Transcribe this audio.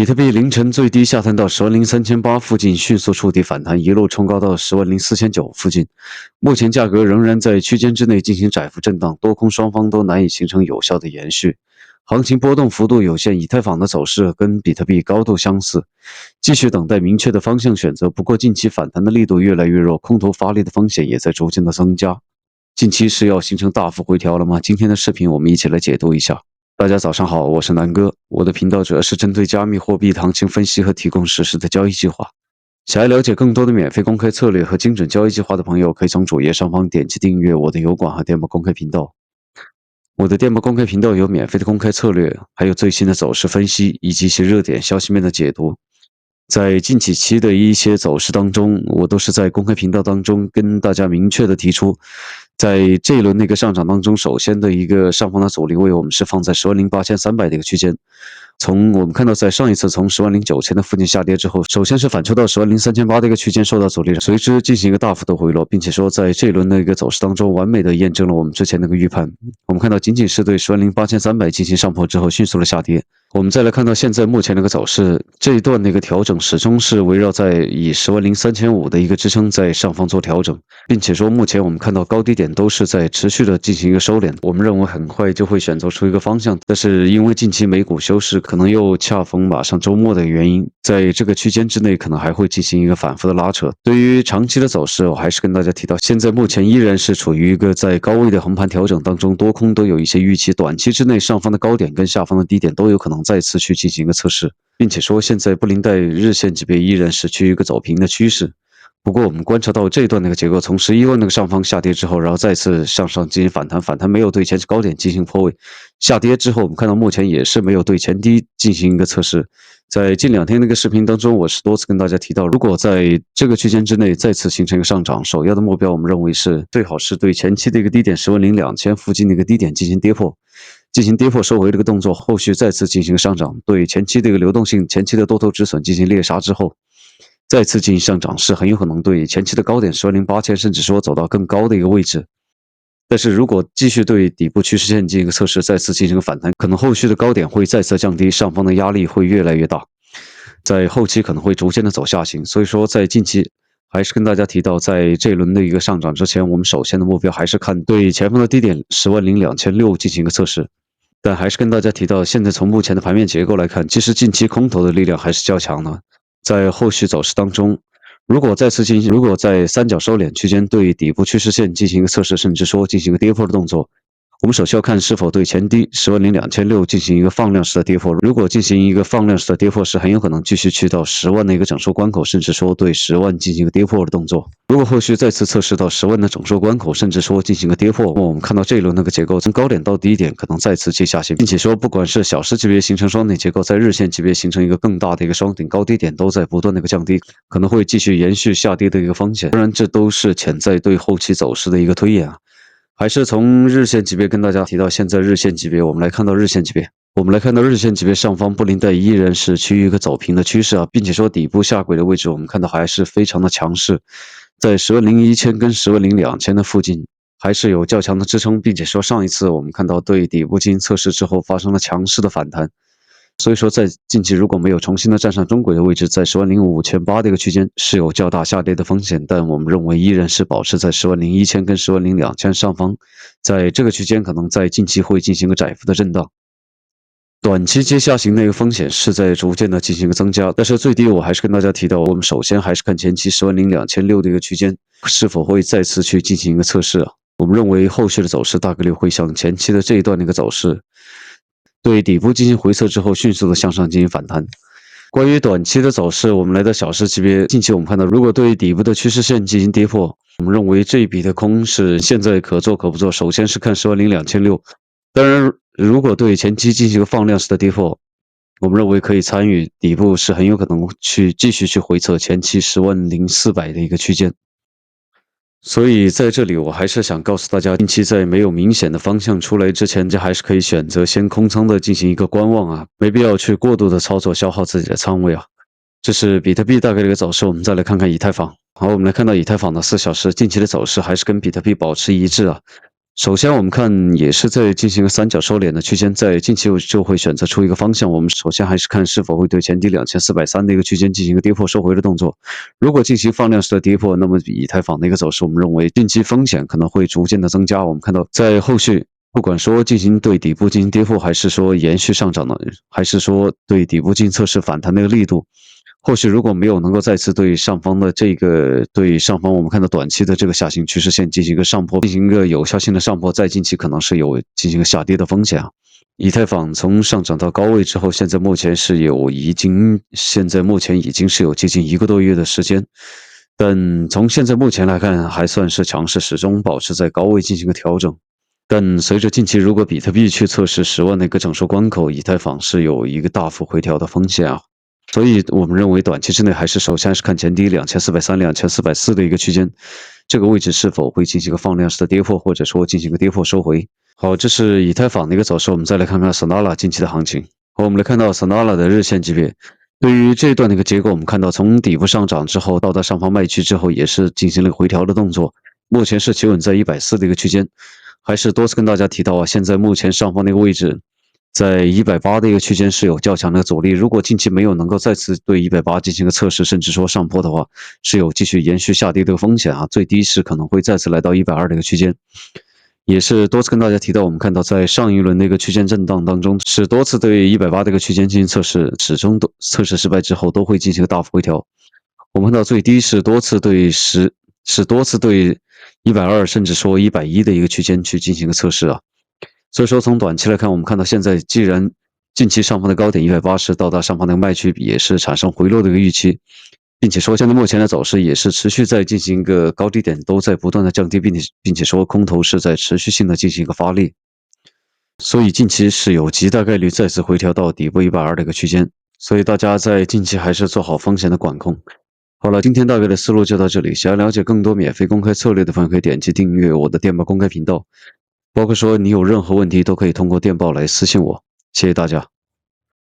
比特币凌晨最低下探到10.38万附近，迅速触底反弹，一路冲高到10.49万附近。目前价格仍然在区间之内进行窄幅震荡，多空双方都难以形成有效的延续。行情波动幅度有限，以太坊的走势跟比特币高度相似，继续等待明确的方向选择。不过近期反弹的力度越来越弱，空头发力的风险也在逐渐的增加。近期是要形成大幅回调了吗？今天的视频我们一起来解读一下。大家早上好，我是南哥，我的频道主要是针对加密货币的行情分析和提供实时的交易计划。想要了解更多的免费公开策略和精准交易计划的朋友，可以从主页上方点击订阅我的油管和电报公开频道。我的电报公开频道有免费的公开策略，还有最新的走势分析以及一些热点消息面的解读。在近几期的一些走势当中，我都是在公开频道当中跟大家明确的提出，在这一轮的一个上涨当中，首先的一个上方的阻力位，我们是放在10.8300的一个区间。从我们看到，在上一次从10.9000的附近下跌之后，首先是反抽到10.3800的一个区间受到阻力，随之进行一个大幅的回落，并且说在这一轮的一个走势当中，完美的验证了我们之前那个预判。我们看到，仅仅是对10.8300进行上破之后，迅速的下跌。我们再来看到现在目前那个走势，这一段那个调整始终是围绕在以10.3500的一个支撑在上方做调整，并且说目前我们看到高低点都是在持续的进行一个收敛，我们认为很快就会选择出一个方向，但是因为近期美股休市，可能又恰逢马上周末的原因，在这个区间之内可能还会进行一个反复的拉扯。对于长期的走势，我还是跟大家提到，现在目前依然是处于一个在高位的横盘调整当中，多空都有一些预期，短期之内上方的高点跟下方的低点都有可能再次去进行一个测试，并且说现在布林带日线级别依然是趋于一个走平的趋势。不过我们观察到这一段那个结构，从11万那个上方下跌之后，然后再次向上进行反弹，反弹没有对前期高点进行破位，下跌之后我们看到目前也是没有对前低进行一个测试。在近2天那个视频当中，我是多次跟大家提到，如果在这个区间之内再次形成一个上涨，首要的目标我们认为是最好是对前期的一个低点10.2000附近的一个低点进行跌破。进行跌破收回这个动作，后续再次进行上涨，对前期的一个流动性、前期的多头止损进行猎杀之后，再次进行上涨，是很有可能对前期的高点10.8000，甚至说走到更高的一个位置。但是如果继续对底部趋势线进行一个测试，再次进行反弹，可能后续的高点会再次降低，上方的压力会越来越大，在后期可能会逐渐的走下行。所以说，在近期还是跟大家提到，在这一轮的一个上涨之前，我们首先的目标还是看对前方的低点10.2600进行一个测试。但还是跟大家提到，现在从目前的盘面结构来看，其实近期空头的力量还是较强的。在后续走势当中，如果在三角收敛区间对底部趋势线进行一个测试，甚至说进行一个跌破的动作，我们首先要看是否对前低10.2600进行一个放量式的跌破。如果进行一个放量式的跌破，是很有可能继续去到10万的一个整数关口，甚至说对10万进行一个跌破的动作。如果后续再次测试到10万的整数关口，甚至说进行个跌破，我们看到这一轮那个结构从高点到低点可能再次接下行，并且说不管是小时级别形成双顶结构，在日线级别形成一个更大的一个双顶，高低点都在不断的一个降低，可能会继续延续下跌的一个风险。当然，这都是潜在对后期走势的一个推演啊。还是从日线级别跟大家提到，现在日线级别，我们来看到日线级别上方布林带依然是趋于一个走平的趋势啊，并且说底部下轨的位置，我们看到还是非常的强势，在10.1000跟10.2000的附近还是有较强的支撑，并且说上一次我们看到对底部进行测试之后发生了强势的反弹。所以说，在近期如果没有重新的站上中轨的位置，在10.5800的一个区间是有较大下跌的风险，但我们认为依然是保持在10.1000跟10.2000上方，在这个区间可能在近期会进行个窄幅的震荡。短期接下行的一个风险是在逐渐的进行一个增加，但是最低我还是跟大家提到，我们首先还是看前期10.2600的一个区间是否会再次去进行一个测试啊。我们认为后续的走势大概率会像前期的这一段的一个走势，对底部进行回测之后，迅速的向上进行反弹。关于短期的走势，我们来到小时级别，近期我们看到，如果对底部的趋势线进行跌破，我们认为这一笔的空是现在可做可不做。首先是看10.2600，当然，如果对前期进行一个放量式的跌破，我们认为可以参与底部是很有可能去继续去回测前期10.0400的一个区间。所以在这里，我还是想告诉大家，近期在没有明显的方向出来之前，这还是可以选择先空仓的进行一个观望啊，没必要去过度的操作消耗自己的仓位啊。这是比特币大概的一个走势，我们再来看看以太坊。好，我们来看到以太坊的4小时近期的走势还是跟比特币保持一致啊。首先，我们看也是在进行一个三角收敛的区间，在近期就会选择出一个方向。我们首先还是看是否会对前低2430的一个区间进行一个跌破收回的动作。如果进行放量式的跌破，那么以太坊的一个走势，我们认为近期风险可能会逐渐的增加。我们看到在后续，不管说进行对底部进行跌破，还是说延续上涨的，还是说对底部进行测试反弹的一个力度，后续如果没有能够再次对上方我们看到短期的这个下行趋势线进行一个上破，进行一个有效性的上破，在近期可能是有进行一个下跌的风险啊。以太坊从上涨到高位之后，现在目前已经是有接近1个多月的时间，但从现在目前来看，还算是强势，始终保持在高位进行一个调整。但随着近期如果比特币去测试10万的一个整数关口，以太坊是有一个大幅回调的风险啊。所以我们认为短期之内还是首先是看前低2430、2440的一个区间，这个位置是否会进行一个放量式的跌破，或者说进行一个跌破收回。好，这是以太坊的一个走势，我们再来看看 Solana 近期的行情。好，我们来看到 Solana 的日线级别，对于这一段的一个结构，我们看到从底部上涨之后到达上方卖区之后，也是进行了回调的动作，目前是企稳在140的一个区间。还是多次跟大家提到啊，现在目前上方的一个位置，在180的一个区间是有较强的阻力。如果近期没有能够再次对180进行一个测试，甚至说上破的话，是有继续延续下跌的风险啊。最低是可能会再次来到120的一个区间。也是多次跟大家提到，我们看到在上一轮的一个区间震荡当中，是多次对180的一个区间进行测试，始终都测试失败之后都会进行一个大幅回调。我们看到最低是多次对120，甚至说110的一个区间去进行一个测试啊。所以说从短期来看，我们看到现在既然近期上方的高点180到达上方的卖区也是产生回落的一个预期，并且说现在目前的走势也是持续在进行一个高低点都在不断的降低，并且说空头是在持续性的进行一个发力，所以近期是有极大概率再次回调到底部120的一个区间，所以大家在近期还是做好风险的管控。好了，今天大概的思路就到这里。想要了解更多免费公开策略的朋友，可以点击订阅我的电报公开频道。包括说你有任何问题都可以通过电报来私信我，谢谢大家。